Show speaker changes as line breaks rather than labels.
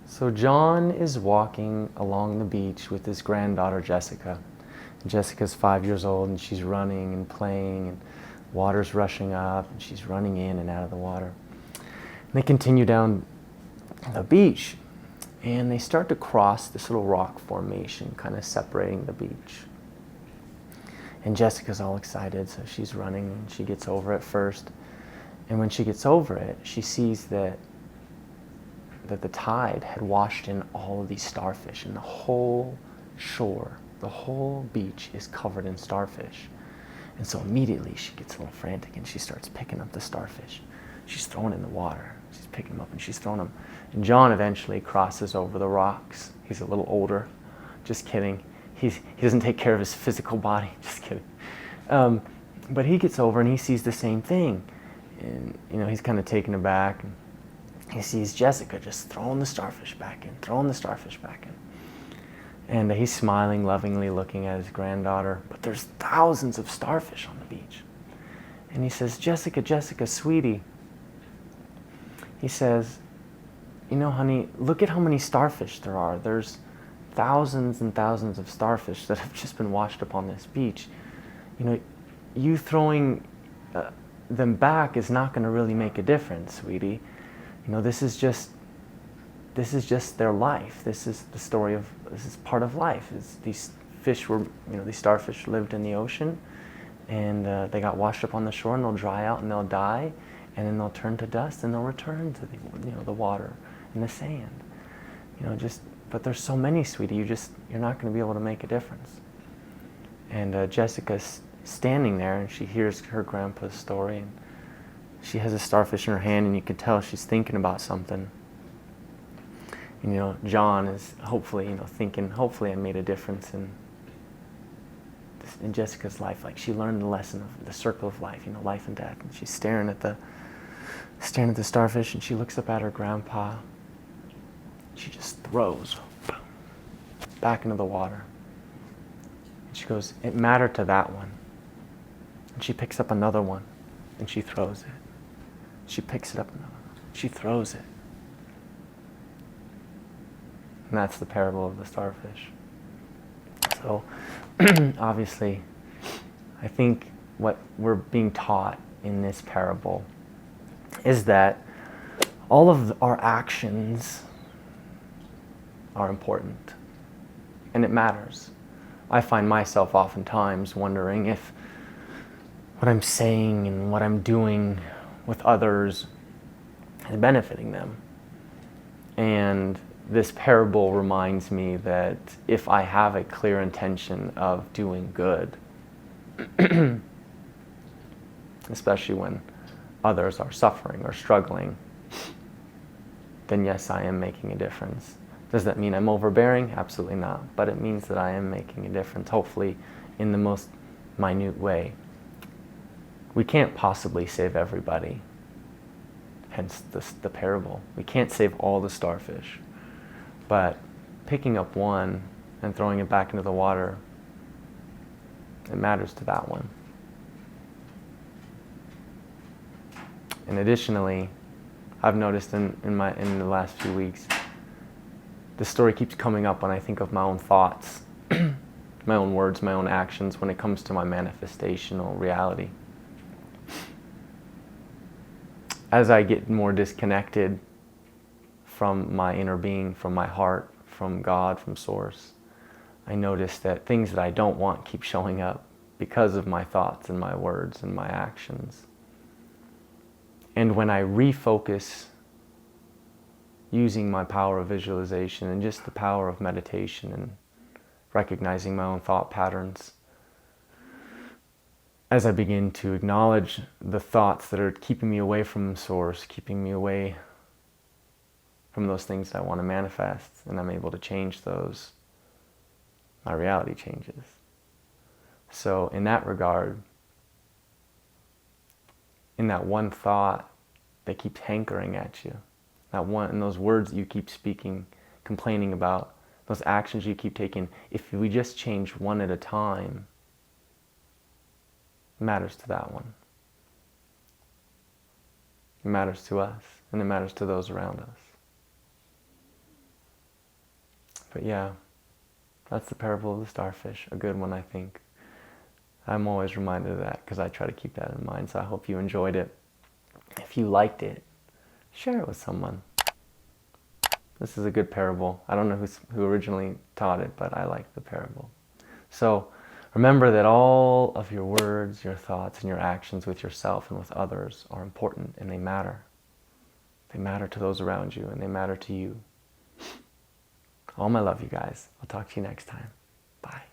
So John is walking along the beach with his granddaughter Jessica. Jessica's 5 years old and she's running and playing and water's rushing up and she's running in and out of the water. And they continue down the beach and they start to cross this little rock formation kind of separating the beach. And Jessica's all excited, so she's running and she gets over it first. And when she gets over it, she sees that the tide had washed in all of these starfish, and the whole shore, the whole beach is covered in starfish. And so immediately she gets a little frantic and she starts picking up the starfish. She's throwing in the water. She's picking them up and she's throwing them. And John eventually crosses over the rocks. He's a little older. Just kidding. He doesn't take care of his physical body. Just kidding. But he gets over and he sees the same thing. And he's kind of taken aback. And he sees Jessica just throwing the starfish back in, throwing the starfish back in. And he's smiling lovingly, looking at his granddaughter. But there's thousands of starfish on the beach. And he says, Jessica, sweetie. He says, honey, look at how many starfish there are. There's thousands and thousands of starfish that have just been washed upon this beach. You throwing them back is not going to really make a difference, sweetie. This is just their life. This is part of life. These starfish lived in the ocean, and they got washed up on the shore, and they'll dry out and they'll die, and then they'll turn to dust, and they'll return to the water and the sand. But there's so many, sweetie. You're not going to be able to make a difference. And Jessica's standing there, and she hears her grandpa's story, and she has a starfish in her hand, and you can tell she's thinking about something. John is hopefully, thinking, hopefully I made a difference in Jessica's life. Like, she learned the lesson of the circle of life, life and death. And she's staring at the starfish, and she looks up at her grandpa. She just throws back into the water. And she goes, it mattered to that one. And she picks up another one, and she throws it. She picks it up another one. She throws it. And that's the parable of the starfish. So, obviously, I think what we're being taught in this parable is that all of our actions are important. And it matters. I find myself oftentimes wondering if what I'm saying and what I'm doing with others is benefiting them. And this parable reminds me that if I have a clear intention of doing good, especially when others are suffering or struggling, then yes, I am making a difference. Does that mean I'm overbearing? Absolutely not. But it means that I am making a difference, hopefully in the most minute way. We can't possibly save everybody, hence the parable. We can't save all the starfish. But picking up one and throwing it back into the water, it matters to that one. And additionally, I've noticed in the last few weeks, the story keeps coming up when I think of my own thoughts, my own words, my own actions when it comes to my manifestational reality. As I get more disconnected from my inner being, from my heart, from God, from Source, I notice that things that I don't want keep showing up because of my thoughts and my words and my actions. And when I refocus using my power of visualization and just the power of meditation and recognizing my own thought patterns, as I begin to acknowledge the thoughts that are keeping me away from Source, keeping me away from those things that I want to manifest, and I'm able to change those, my reality changes. So in that regard, in that one thought that keeps hankering at you, that one, and those words that you keep speaking, complaining about, those actions you keep taking, if we just change one at a time, it matters to that one. It matters to us, and it matters to those around us. But yeah, that's the parable of the starfish, a good one, I think. I'm always reminded of that because I try to keep that in mind. So I hope you enjoyed it. If you liked it, share it with someone. This is a good parable. I don't know who originally taught it, but I like the parable. So remember that all of your words, your thoughts, and your actions with yourself and with others are important, and they matter. They matter to those around you, and they matter to you. All my love, you guys. I'll talk to you next time. Bye.